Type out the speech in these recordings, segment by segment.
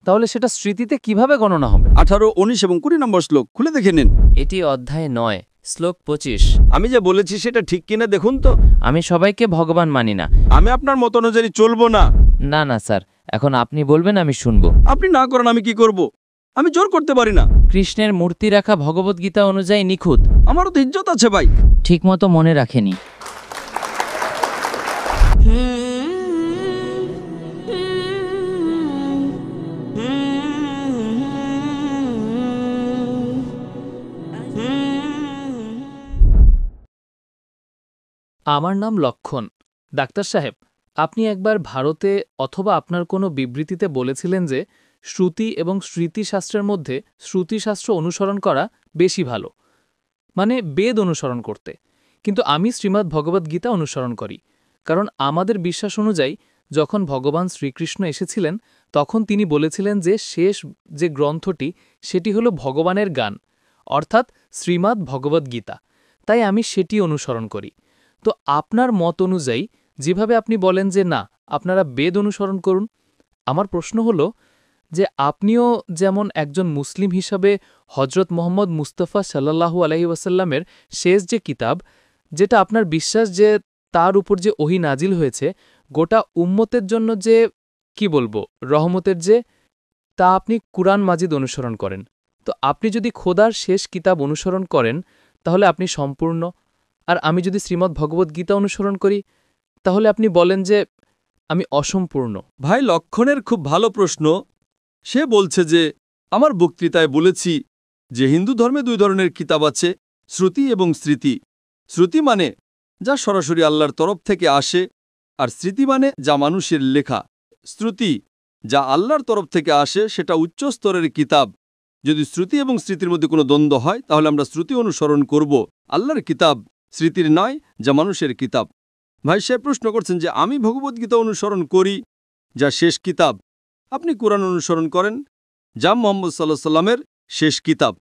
তাহলে সেটা স্মৃতিতে কিভাবে গণনা হবে? 18, 19 এবং 20 নম্বর শ্লোক খুলে দেখে নিন। এটি অধ্যায় 9 শ্লোক 25। আমি যে বলেছি সেটা ঠিক কিনা দেখুন তো। আমি সবাইকে ভগবান মানি না। আমি আপনার মত অনুযায়ী চলবো না। না না স্যার, এখন আপনি বলবেন, আমি শুনব। আপনি না করেন আমি কি করব? আমি জোর করতে পারি না। কৃষ্ণের মূর্তি রাখা ভগবদ্গীতা অনুযায়ী নিখুঁত। আমারও তো ইজ্জত আছে ভাই। ঠিকমতো মনে রাখেনি। আমার নাম লক্ষণ। ডাক্তার সাহেব, আপনি একবার ভারতে অথবা আপনার কোনো বিবৃতিতে বলেছিলেন যে শ্রুতি এবং স্মৃতিশাস্ত্রের মধ্যে শ্রুতিশাস্ত্র অনুসরণ করা বেশি ভালো, মানে বেদ অনুসরণ করতে। কিন্তু আমি শ্রীমদ্ ভগবদ্গীতা অনুসরণ করি, কারণ আমাদের বিশ্বাস অনুযায়ী যখন ভগবান শ্রীকৃষ্ণ এসেছিলেন তখন তিনি বলেছিলেন যে শেষ যে গ্রন্থটি সেটি হলো ভগবানের গান, অর্থাৎ শ্রীমদ্ ভগবদ্গীতা। তাই আমি সেটি অনুসরণ করি। তো আপনার মত অনুযায়ী যেভাবে আপনি বলেন যে না, আপনারা বেদ অনুসরণ করুন, আমার প্রশ্ন হলো যে আপনিও যেমন একজন মুসলিম হিসাবে হজরত মোহাম্মদ মুস্তাফা সাল্লাল্লাহু আলাইহি ওয়াসাল্লামের শেষ যে কিতাব, যেটা আপনার বিশ্বাস যে তার উপর যে ওহী নাজিল হয়েছে গোটা উম্মতের জন্য যে কি বলবো রহমতের যে, তা আপনি কুরআন মাজিদ অনুসরণ করেন। তো আপনি যদি খোদার শেষ কিতাব অনুসরণ করেন তাহলে আপনি সম্পূর্ণ, আর আমি যদি শ্রীমদ্ ভগবদ্গীতা অনুসরণ করি তাহলে আপনি বলেন যে আমি অসম্পূর্ণ। ভাই লক্ষণের খুব ভালো প্রশ্ন। সে বলছে যে আমার বক্তৃতায় বলেছি যে হিন্দু ধর্মে 2 ধরনের কিতাব আছে, শ্রুতি এবং স্মৃতি। শ্রুতি মানে যা সরাসরি আল্লাহর তরফ থেকে আসে, আর স্মৃতি মানে যা মানুষের লেখা। শ্রুতি যা আল্লাহর তরফ থেকে আসে সেটা উচ্চ স্তরের কিতাব। যদি শ্রুতি এবং স্মৃতির মধ্যে কোনো দ্বন্দ্ব হয় তাহলে আমরা শ্রুতি অনুসরণ করব, আল্লাহর কিতাব, স্মৃতির নয় যা মানুষের কিতাব। ভাই সাহেব প্রশ্ন করছেন যে আমি ভগবদ্গীতা অনুসরণ করি যা শেষ কিতাব, আপনি কুরআন অনুসরণ করেন যা মুহাম্মদ সাল্লাল্লাহু আলাইহি সাল্লামের শেষ কিতাব।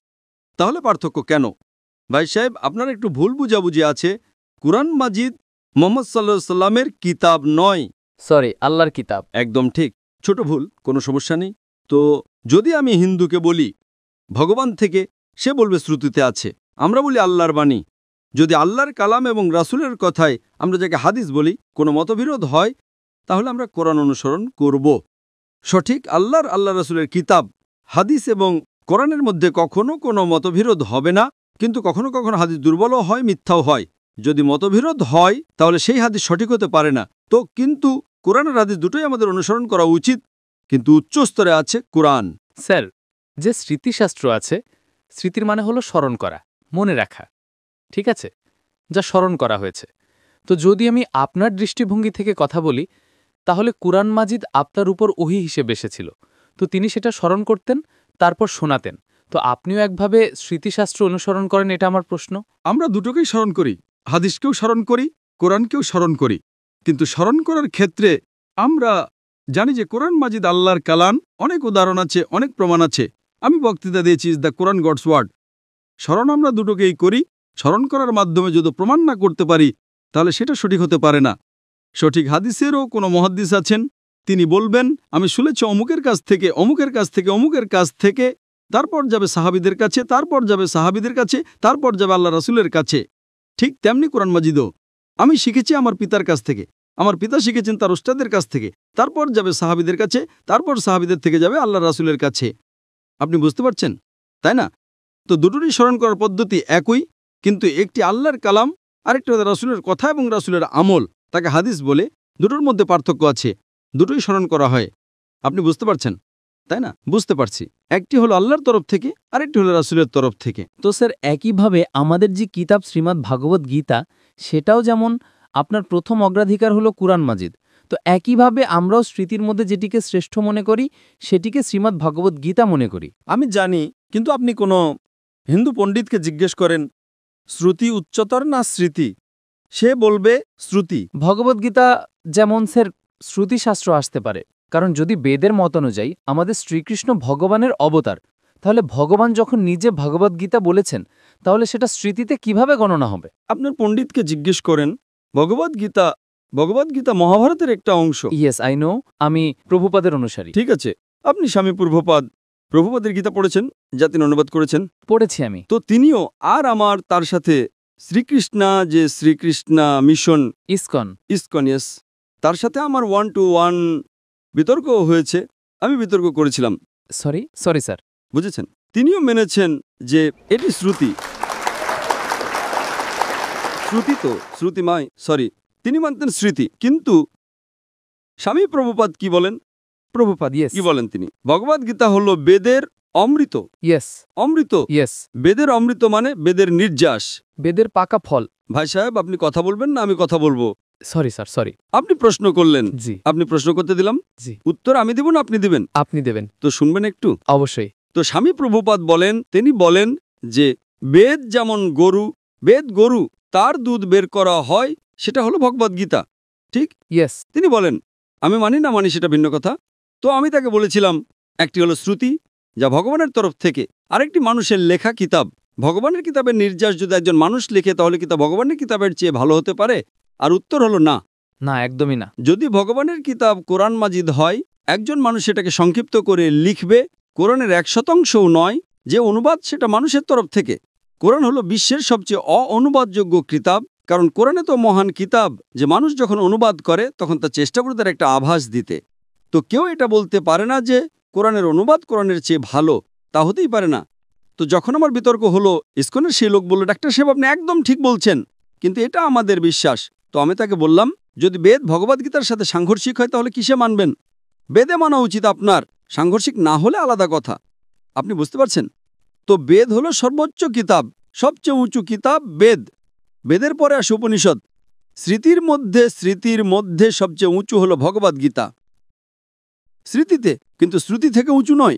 তাহলে পার্থক্য কেন? ভাই সাহেব আপনার একটু ভুল বুঝাবুঝি আছে। কুরআন মাজিদ মুহাম্মদ সাল্লাল্লাহু আলাইহি সাল্লামের কিতাব নয়। সরি, আল্লাহর কিতাব। একদম ঠিক, ছোট ভুল, কোনো সমস্যা নেই। তো যদি আমি হিন্দুকে বলি ভগবান থেকে, সে বলবে শ্রুতিতে আছে। আমরা বলি আল্লাহর বাণী। যদি আল্লাহর কালাম এবং রাসূলের কথায় আমরা যাকে হাদিস বলি কোনো মতবিরোধ হয় তাহলে আমরা কোরআন অনুসরণ করব। সঠিক আল্লাহ রাসূলের কিতাব, হাদিস এবং কোরআনের মধ্যে কখনো কোনো মতবিরোধ হবে না, কিন্তু কখনো কখনো হাদিস দুর্বলও হয়, মিথ্যাও হয়। যদি মতবিরোধ হয় তাহলে সেই হাদিস সঠিক হতে পারে না। তো কিন্তু কোরআন আর হাদিস দুটোই আমাদের অনুসরণ করা উচিত, কিন্তু উচ্চ স্তরে আছে কোরআন। স্যার, যে স্মৃতিশাস্ত্র আছে, স্মৃতির মানে হলো স্মরণ করা, মনে রাখা, ঠিক আছে, যা স্মরণ করা হয়েছে। তো যদি আমি আপনার দৃষ্টিভঙ্গি থেকে কথা বলি তাহলে কুরআন মাজিদ আপনার উপর ওহী হিসেবে এসেছিল, তো তিনি সেটা স্মরণ করতেন, তারপর শোনাতেন। তো আপনিও একভাবে স্মৃতিশাস্ত্র অনুসরণ করেন, এটা আমার প্রশ্ন। আমরা দুটোকেই স্মরণ করি, হাদিসকেও স্মরণ করি, কোরআনকেও স্মরণ করি। কিন্তু স্মরণ করার ক্ষেত্রে আমরা জানি যে কোরআন মাজিদ আল্লাহর কালাম, অনেক উদাহরণ আছে, অনেক প্রমাণ আছে। আমি বক্তৃতা দিয়েছি is the Quran God's word. স্মরণ আমরা দুটোকেই করি। স্মরণ করার মাধ্যমে যদি প্রমাণ না করতে পারি তাহলে সেটা সঠিক হতে পারে না। সঠিক হাদিসেরও কোনো মুহাদ্দিস আছেন, তিনি বলবেন আমি শুনেছি অমুকের কাছ থেকে, অমুকের কাছ থেকে, অমুকের কাছ থেকে, তারপর যাবে সাহাবীদের কাছে, তারপর যাবে সাহাবীদের কাছে, তারপর যাবে আল্লাহ রাসূলের কাছে। ঠিক তেমনি কোরআন মাজিদও আমি শিখেছি আমার পিতার কাছ থেকে, আমার পিতা শিখেছেন তার উস্তাদের কাছ থেকে, তারপর যাবে সাহাবীদের কাছে, তারপর সাহাবীদের থেকে যাবে আল্লাহ রাসূলের কাছে। আপনি বুঝতে পারছেন, তাই না? তো দুটোরই স্মরণ করার পদ্ধতি একই, কিন্তু একটি আল্লাহর কালাম, আরেকটি রাসূলের কথা এবং রাসূলের আমল, তাকে হাদিস বলে। দুটোর মধ্যে পার্থক্য আছে, দুটোই স্মরণ করা হয়। আপনি বুঝতে পারছেন, তাই না? বুঝতে পারছি। একটি হলো আল্লাহর তরফ থেকে, আরেকটি হলো রাসূলের তরফ থেকে। তো স্যার, একইভাবে আমাদের যে কিতাব শ্রীমদ্ ভাগবত গীতা, সেটাও যেমন আপনার প্রথম অগ্রাধিকার হলো কুরআন মাজিদ, তো একইভাবে আমরাও স্মৃতির মধ্যে যেটিকে শ্রেষ্ঠ মনে করি সেটিকে শ্রীমদ্ ভাগবত গীতা মনে করি। আমি জানি, কিন্তু আপনি কোনো হিন্দু পণ্ডিতকে জিজ্ঞেস করেন শ্রুতি উচ্চতর না স্মৃতি, সে বলবে শ্রুতি। ভগবদ্গীতা যেমন স্যার শ্রুতিশাস্ত্র আসতে পারে, কারণ যদি বেদের মত অনুযায়ী আমাদের শ্রীকৃষ্ণ ভগবানের অবতার, তাহলে ভগবান যখন নিজে ভগবদ্গীতা বলেছেন তাহলে সেটা স্মৃতিতে কিভাবে গণনা হবে? আপনার পণ্ডিতকে জিজ্ঞেস করেন। ভগবদ্গীতা মহাভারতের একটা অংশ। ইয়েস, আই নো, আমি প্রভুপাদের অনুসারী। ঠিক আছে, আপনি স্বামী প্রভুপাদের গীতা পড়েছেন, যা তিনি অনুবাদ করেছেন। পড়েছি আমি। তো তিনিও আর আমার তার সাথে শ্রীকৃষ্ণা মিশন ইসকন। ইয়েস, তার সাথে আমার 1-to-1 বিতর্ক হয়েছে। আমি বিতর্ক করেছিলাম। Sorry sir. বুঝেছেন? তিনিও মেনেছেন যে এটি শ্রুতি তো শ্রুতিময়, তিনি মানতেন স্মৃতি। কিন্তু স্বামী প্রভুপাদ কি বলেন? কি বলেন তিনি? ভগবদ গীতা হলো বেদের অমৃত। অমৃত। বেদের অমৃত মানে বেদের নির্যাস, বেদের পাকা ফল। ভাই সাহেব, আপনি কথা বলবেন না আমি কথা বলবো? Sorry sir, sorry. আপনি প্রশ্ন করলেন, জি। আপনি প্রশ্ন করতে দিলাম, জি। উত্তর আমি দিব না আপনি দিবেন? আপনি দেবেন। তো শুনবেন একটু? অবশ্যই। তো স্বামী প্রভুপাদ বলেন, তিনি বলেন যে বেদ যেমন গরু তার দুধ বের করা হয়, সেটা হলো ভগবদ গীতা। ঠিক? তিনি বলেন, আমি মানি না মানি সেটা ভিন্ন কথা। তো আমি তাকে বলেছিলাম, একটি হলো শ্রুতি, যা ভগবানের তরফ থেকে, আরেকটি মানুষের লেখা কিতাব। ভগবানের কিতাবের নির্যাস যদি একজন মানুষ লিখে, তাহলে কি তা ভগবানের কিতাবের চেয়ে ভালো হতে পারে? আর উত্তর হলো না, একদমই না। যদি ভগবানের কিতাব কোরআন মাজিদ হয়, একজন মানুষ সেটাকে সংক্ষিপ্ত করে লিখবে, কোরআনের 1% নয়, যে অনুবাদ সেটা মানুষের তরফ থেকে। কোরআন হলো বিশ্বের সবচেয়ে অনুবাদযোগ্য কিতাব, কারণ কোরআনে তো মহান কিতাব যে মানুষ যখন অনুবাদ করে তখন তা চেষ্টা করে তার একটা আভাস দিতে। তো কেউ এটা বলতে পারে না যে কোরআনের অনুবাদ কোরআনের চেয়ে ভালো, তা হতেই পারে না। তো যখন আমার বিতর্ক হলো, ইসকনের সেই লোক বলল, ডাক্তার সাহেব আপনি একদম ঠিক বলছেন, কিন্তু এটা আমাদের বিশ্বাস। তো আমি তাকে বললাম, যদি বেদ ভগবদ্গীতার সাথে সাংঘর্ষিক হয় তাহলে কিসে মানবেন? বেদে মানা উচিত আপনার, সাংঘর্ষিক না হলে আলাদা কথা। আপনি বুঝতে পারছেন? তো বেদ হলো সর্বোচ্চ কিতাব, সবচেয়ে উঁচু কিতাব বেদ। বেদের পরে আসে উপনিষদ। স্মৃতির মধ্যে সবচেয়ে উঁচু হলো ভগবদ্গীতা। স্মৃতিতে, কিন্তু শ্রুতি থেকে উঁচু নয়।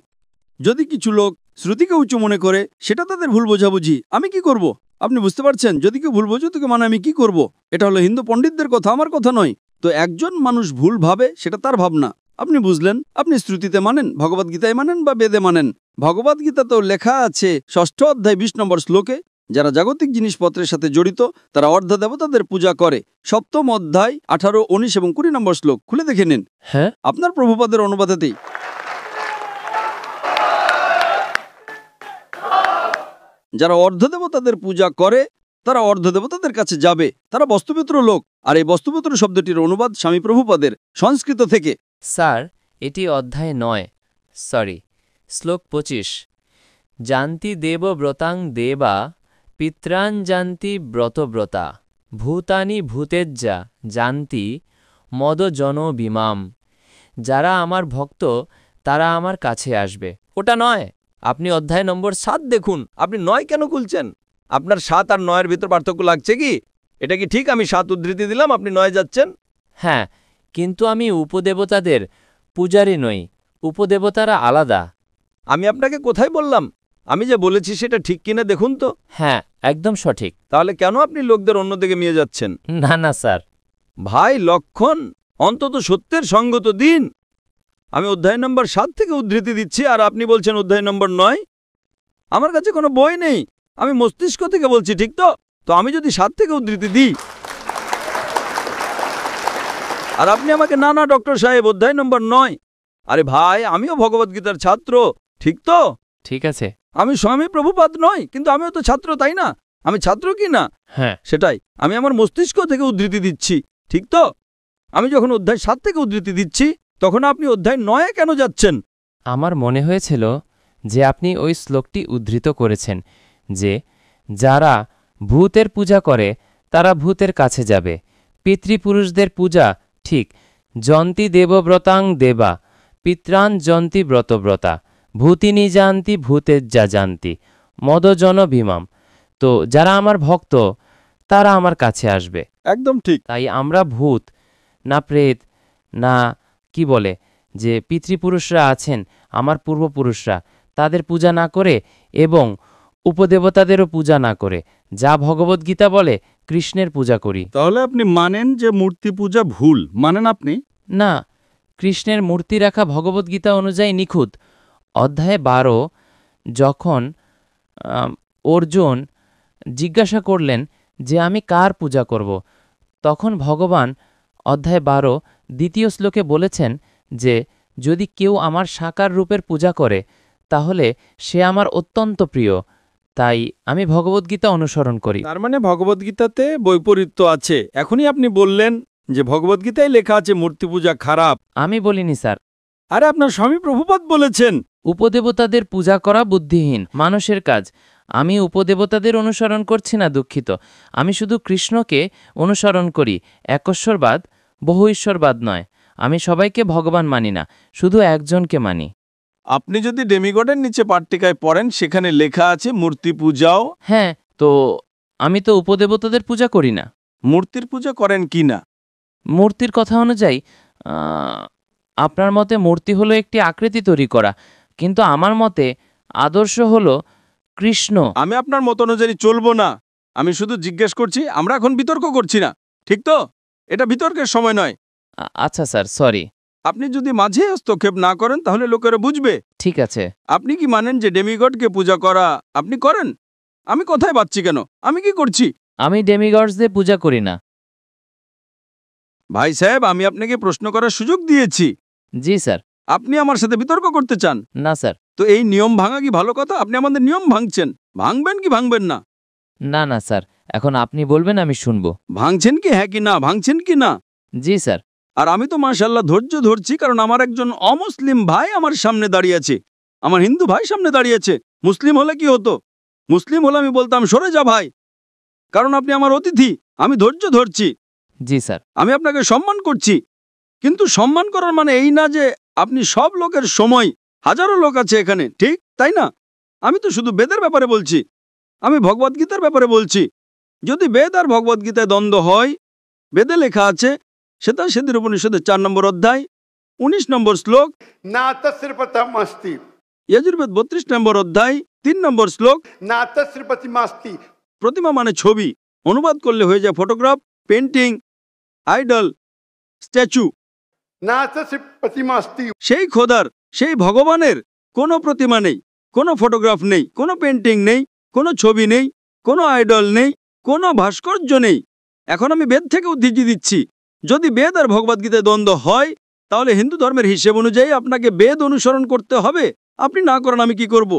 যদি কিছু লোক শ্রুতিকে উঁচু মনে করে, সেটা তাদের ভুল বোঝাবুঝি। আমি কি করব? আপনি বুঝতে পারছেন? যদি কেউ ভুল বোঝো তোকে মানে আমি কি করব? এটা হলো হিন্দু পণ্ডিতদের কথা, আমার কথা নয়। তো একজন মানুষ ভুল ভাবে, সেটা তার ভাবনা। আপনি বুঝলেন? আপনি শ্রুতিতে মানেন, ভগবদ্গীতায় মানেন বা বেদে মানেন। ভগবদ্গীতাতেও লেখা আছে 6ষ্ঠ অধ্যায় 20 নম্বর শ্লোকে, যারা জাগতিক জিনিসপত্রের সাথে জড়িত তারা অর্ধ দেবতাদের পূজা করে। 7ম অধ্যায় 18, 19 এবং 20 নম্বর শ্লোক খুলে দেখে নিন। হ্যাঁ, আপনার প্রভুপাদের অনুবাদেতেই। যারা অর্ধদেবতাদের পূজা করে তারা অর্ধদেবতাদের কাছে যাবে, তারা বস্তুপুত্র লোক। আর এই বস্তুপুত্র শব্দটির অনুবাদ স্বামী প্রভুপাদের সংস্কৃত থেকে। স্যার, এটি অধ্যায় 9, শ্লোক 25। জান্তি দেবব্রতাং দেবা পিত্রান জান্তি ব্রতব্রতা ভূতানি ভূতেজ্জা জান্তি মদজন বিমাম। যারা আমার ভক্ত তারা আমার কাছে আসবে। ওটা নয়, আপনি অধ্যায় নম্বর 7 দেখুন। আপনি 9 কেন খুলছেন? আপনার 7 আর 9-এর ভিতর পার্থক্য লাগছে কি? এটা কি ঠিক আমি 7 উদ্ধৃতি দিলাম, আপনি 9 যাচ্ছেন? হ্যাঁ, কিন্তু আমি উপদেবতাদের পূজারী নই। উপদেবতারা আলাদা। আমি আপনাকে কোথায় বললাম? আমি যে বলেছি সেটা ঠিক কিনা দেখুন তো। হ্যাঁ, একদম সঠিক। তাহলে কেন আপনি লোকদের অন্যদিকে নিয়ে যাচ্ছেন? না স্যার। ভাই লক্ষণ, অন্তত সত্যের সঙ্গত দিন। আমি অধ্যায় নম্বর 7 থেকে উদ্ধৃতি দিচ্ছি আর আপনি বলছেন অধ্যায় নম্বর 9। আমার কাছে কোনো বই নেই, আমি মস্তিষ্ক থেকে বলছি, ঠিক তো? তো আমি যদি 7 থেকে উদ্ধৃতি দিই আর আপনি আমাকে না ডক্টর সাহেব অধ্যায় নম্বর 9। আরে ভাই, আমিও ভগবদ্গীতার ছাত্র, ঠিক তো? ঠিক আছে। আমি স্বামী প্রভুপাদ নই, কিন্তু আমিও তো ছাত্র, তাই না? আমি ছাত্র কি না? হ্যাঁ, সেটাই। আমি আমার মস্তিষ্ক থেকে উদ্ধৃতি দিচ্ছি, ঠিক তো? আমি যখন অধ্যায় 7 থেকে উদ্ধৃতি দিচ্ছি তখন আপনি অধ্যায় 9 কেন যাচ্ছেন? আমার মনে হয়েছিল যে আপনি ওই শ্লোকটি উদ্ধৃত করেছেন যে যারা ভূতের পূজা করে তারা ভূতের কাছে যাবে। পিতৃপুরুষদের পূজা ঠিক। জন্তি দেবব্রতাং দেবা পিত্রান জন্তি ব্রতব্রতা ভূতিনি জান্তি ভূতেজ্জা জান্তি মদজন ভীমাম। তো যারা আমার ভক্ত তারা আমার কাছে আসবে। একদম ঠিক। তাই আমরা ভূত না প্রেত না কি বলে যে পিতৃপুরুষরা আছেন, আমার পূর্বপুরুষরা, তাদের পূজা না করে এবং উপদেবতাদেরও পূজা না করে যা ভগবদ্গীতা বলে কৃষ্ণের পূজা করি। তাহলে আপনি মানেন যে মূর্তি পূজা ভুল, মানেন আপনি? না, কৃষ্ণের মূর্তি রাখা ভগবদ্গীতা অনুযায়ী নিখুঁত। অধ্যায় 12 যখন অর্জুন জিজ্ঞাসা করলেন যে আমি কার পূজা করব, তখন ভগবান অধ্যায় 12 দ্বিতীয় শ্লোকে বলেছেন যে যদি কেউ আমার সাকার রূপের পূজা করে তাহলে সে আমার অত্যন্ত প্রিয়, তাই আমি ভগবদ্গীতা অনুসরণ করি। তার মানে ভগবদ্গীতাতে বৈপরীত্য আছে। এখনই আপনি বললেন যে ভগবদ্গীতায় লেখা আছে মূর্তি পূজা খারাপ। আমি বলিনি স্যার। আরে আপনার স্বামী প্রভুপাদ বলেছেন। উপদেবতাদের পূজা করা বুদ্ধিহীন মানুষের কাজ। আমি উপদেবতাদের অনুসরণ করছি না, দুঃখিত। আমি শুধু কৃষ্ণকে অনুসরণ করি, একশ্বরবাদ, বহু ঈশ্বরবাদ নয়। আমি সবাইকে ভগবান মানি না, শুধু একজনকে মানি। আপনি যদি ডেমিগডের নিচে পাট্টিকায় পড়েন সেখানে লেখা আছে মূর্তি পূজাও। হ্যাঁ, তো আমি তো উপদেবতাদের পূজা করি না। মূর্তির পূজা করেন কি না? মূর্তির কথা অনুযায়ী আপনার মতে মূর্তি হলো একটি আকৃতি তৈরি করা, কিন্তু আমার মতে আদর্শ হলো কৃষ্ণ। আমি আপনার মত অনুযায়ী চলবো না। আমি শুধু জিজ্ঞেস করছি, আমরা এখন বিতর্ক করছি না, ঠিক তো? এটা বিতর্কের সময় নয়। আচ্ছা স্যার, সরি। আপনি যদি মাঝে হস্তক্ষেপ না করেন তাহলে লোকেরা বুঝবে। ঠিক আছে। আপনি কি মানেন যে ডেমিগডকে পূজা করা আপনি করেন? আমি কথায় পাচ্ছি কেন? আমি কি করছি? আমি ডেমিগডসদের পূজা করি না। ভাই সাহেব, আমি আপনাকে প্রশ্ন করার সুযোগ দিয়েছি। জি স্যার। আপনি আমার সাথে বিতর্ক করতে চান? না স্যার। তো এই নিয়ম ভাঙা কি ভালো কথা? আপনি আমাদের নিয়ম ভাঙছেন। ভাঙবেন কি ভাঙবেন না? না না স্যার, এখন আপনি বলবেন, আমি শুনব। ভাঙছেন কি হ্যাঁ কি না? ভাঙছেন কি না? জি স্যার। আর আমি তো মাশাআল্লাহ ধৈর্য ধরছি, কারণ আমার একজন অমুসলিম ভাই আমার সামনে দাঁড়িয়ে আছে, আমার হিন্দু ভাই সামনে দাঁড়িয়ে আছে। মুসলিম হলে কি হতো? মুসলিম হলে আমি বলতাম সরে যা ভাই, কারণ আপনি আমার অতিথি। আমি ধৈর্য ধরছি। জি স্যার। আমি আপনাকে সম্মান করছি, কিন্তু সম্মান করার মানে এই না যে আপনি সব লোকের সময়। হাজারো লোক আছে এখানে, ঠিক তাই না? আমি তো শুধু বেদের ব্যাপারে বলছি, আমি ভগবদ্গীতার ব্যাপারে বলছি। যদি বেদ আর ভগবদ্গীতায় দ্বন্দ্ব হয়, বেদে লেখা আছে সেদের উপনিষদের 4 নম্বর অধ্যায় 19 নম্বর শ্লোক, না তস্রপতমস্তি। যজুর্বেদ 32 নম্বর অধ্যায় 3 নম্বর শ্লোক, না তস্রপতিমাস্তি। প্রতিমা মানে ছবি, অনুবাদ করলে হয়ে যায় ফটোগ্রাফ, পেন্টিং, আইডল, স্ট্যাচু। না তস্রপতিমাস্তি। সেই খোদার, সেই ভগবানের কোনো প্রতিমা নেই, কোনো ফটোগ্রাফ নেই, কোনো পেন্টিং নেই, কোনো ছবি নেই, কোনো আইডল নেই, কোনো ভাস্কর্য নেই। এখন আমি বেদ থেকে উদ্ধৃতি দিচ্ছি। যদি বেদ আর ভগবদ্গীতায় দ্বন্দ্ব হয়, তাহলে হিন্দু ধর্মের হিসেব অনুযায়ী আপনাকে বেদ অনুসরণ করতে হবে। আপনি না করেন আমি কি করব?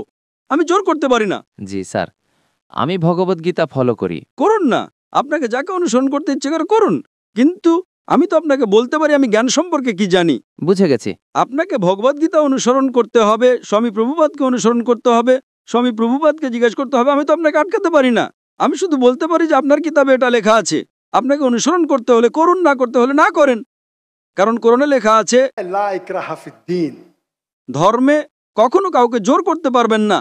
আমি জোর করতে পারি না। জি স্যার, আমি ভগবদ্গীতা ফলো করি। করুন না, আপনাকে যাকে অনুসরণ করতে ইচ্ছে করে করুন, কিন্তু আমি তো আপনাকে বলতে পারি আমি জ্ঞান সম্পর্কে কি জানি। বুঝে গেছি। আপনাকে ভগবদ্গীতা অনুসরণ করতে হবে, স্বামী প্রভুপাদকে অনুসরণ করতে হবে, স্বামী প্রভুপাদকে জিজ্ঞেস করতে হবে। আমি তো আপনাকে আটকাতে পারি না। আমি শুধু বলতে পারি যে আপনার কিতাবে এটা লেখা আছে, আপনাকে অনুসরণ করতে হলে করুন, না করতে হলে না করেন। কারণ কোরআনে লেখা আছে লা ইকরাহা ফিদ্দীন। ধর্মে কখনো কাউকে জোর করতে পারবেন না।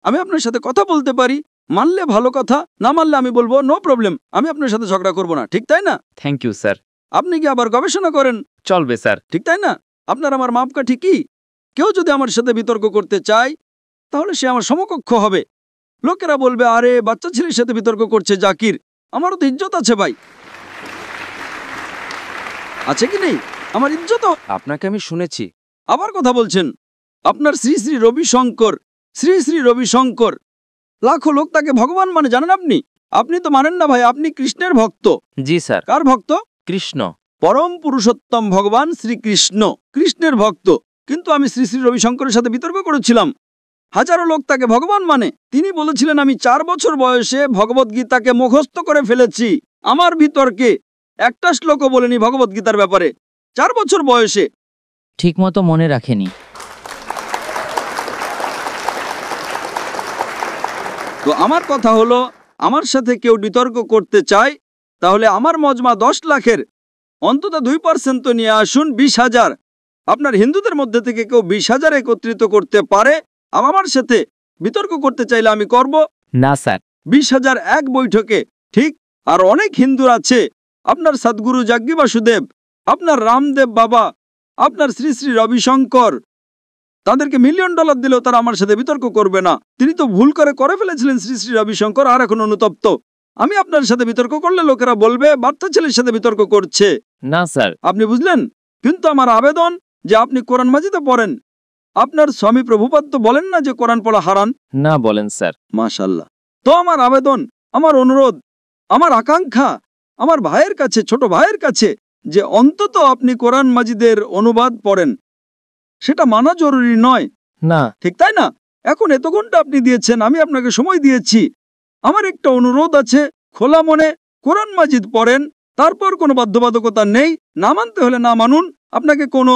আমি আপনার সাথে কথা বলতে পারি, মানলে ভালো কথা, না মানলে আমি বলবো নো প্রবলেম, আমি আপনার সাথে ঝগড়া করব না, ঠিক তাই না? Thank you sir. আপনি কি আবার গবেষণা করেন? চলবে স্যার। ঠিক তাই না? আপনার আমার মাপকাঠি কি? কেউ যদি আমার সাথে বিতর্ক করতে চায় তাহলে সে আমার সমকক্ষ হবে। লোকেরা বলবে আরে বাচ্চা ছেলের সাথে বিতর্ক করছে জাকির। আমারও তো ইজ্জত আছে ভাই, আছে কি নেই? আমার ইজ্জত। আপনাকে আমি শুনেছি। আবার কথা বলছেন। আপনার শ্রী শ্রী রবিশঙ্কর, শ্রী শ্রী রবিশঙ্কর, লাখো লোক তাকে ভগবান মানে, জানেন আপনি? আপনি তো মানেন না ভাই, আপনি কৃষ্ণের ভক্ত। জি স্যার। কার ভক্ত? কৃষ্ণ, পরম পুরুষোত্তম ভগবান শ্রীকৃষ্ণ, কৃষ্ণের ভক্ত। কিন্তু আমি শ্রী শ্রী রবিশঙ্করের সাথে বিতর্ক করেছিলাম। হাজারো লোক তাকে ভগবান মানে। তিনি বলেছিলেন আমি 4 বছর বয়সে ভগবদ্গীতাকে মুখস্থ করে ফেলেছি। আমার বিতর্কে একটা শ্লোকও বলেনি ভগবদ্গীতার ব্যাপারে, 4 বছর বয়সে। ঠিকমতো মনে রাখেনি। তো আমার কথা হলো, আমার সাথে কেউ বিতর্ক করতে চায় তাহলে আমার মজমা 10 লাখের অন্তত 2% তো নিয়ে আসুন, 20,000। আপনার হিন্দুদের মধ্যে থেকে কেউ 20,000 একত্রিত করতে পারে, আমার সাথে বিতর্ক করতে চাইলে আমি করব। না স্যার। 20,000 এক বৈঠকে, ঠিক? আর অনেক হিন্দুর আছে, আপনার সদ্গুরু জাগ্গি বাসুদেব, আপনার রামদেব বাবা, আপনার শ্রী শ্রী রবিশঙ্কর, তাদেরকে $1 মিলিয়ন দিলেও তারা আমার সাথে বিতর্ক করবে না। তিনি তো ভুল করে ফেলেছিলেন শ্রী শ্রী রবিশঙ্কর, আর এখন অনুতপ্ত। আমি আপনার সাথে বিতর্ক করলে লোকেরা বলবে বাচ্চা ছেলের সাথে বিতর্ক করছে। না স্যার। আপনি বুঝলেন? কিন্তু আমার আবেদন যে আপনি কোরআন মাজিদে পড়েন। আপনার স্বামী প্রভুপাদ তো বলেন না যে কোরআন পড়া হারান? না বলেন স্যার। মাশাআল্লাহ। তো আমার আবেদন, আমার অনুরোধ, আমার আকাঙ্ক্ষা আমার ভাইয়ের কাছে, ছোট ভাইয়ের কাছে, যে অন্তত আপনি কোরআন মাজিদের অনুবাদ পড়েন। সেটা মানা জরুরি নয়, না। ঠিক তাই না? এখন এত ঘন্টা আপনি দিয়েছেন, আমি আপনাকে সময় দিয়েছি। আমার একটা অনুরোধ আছে, খোলা মনে কোরআন মাজিদ পড়েন, তারপর কোনো বাধ্যবাধকতা নেই। না মানতে হলে না মানুন। আপনাকে কোনো,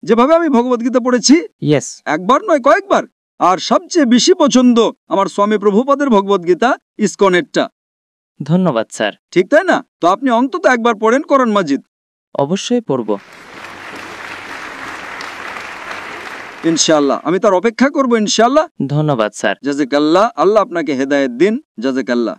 যেভাবে আমি ভগবদ্গীতা পড়েছি ইয়েস। একবার নয় কয়েকবার, আর সবচেয়ে বেশি পছন্দ আমার স্বামী প্রভুপাদের ভগবদ্গীতা ইসকনেরটা, ধন্যবাদ স্যার। ঠিক তাই না? তো আপনি অন্তত একবার পড়েন কোরআন মাজিদ। অবশ্যই পড়ব। ইনশাআল্লাহ আমি তার অপেক্ষা করব ইনশাআল্লাহ। ধন্যবাদ স্যার। জাযাকাল্লাহ, আল্লাহ আপনাকে হেদায়েত দিন। জাযাকাল্লাহ।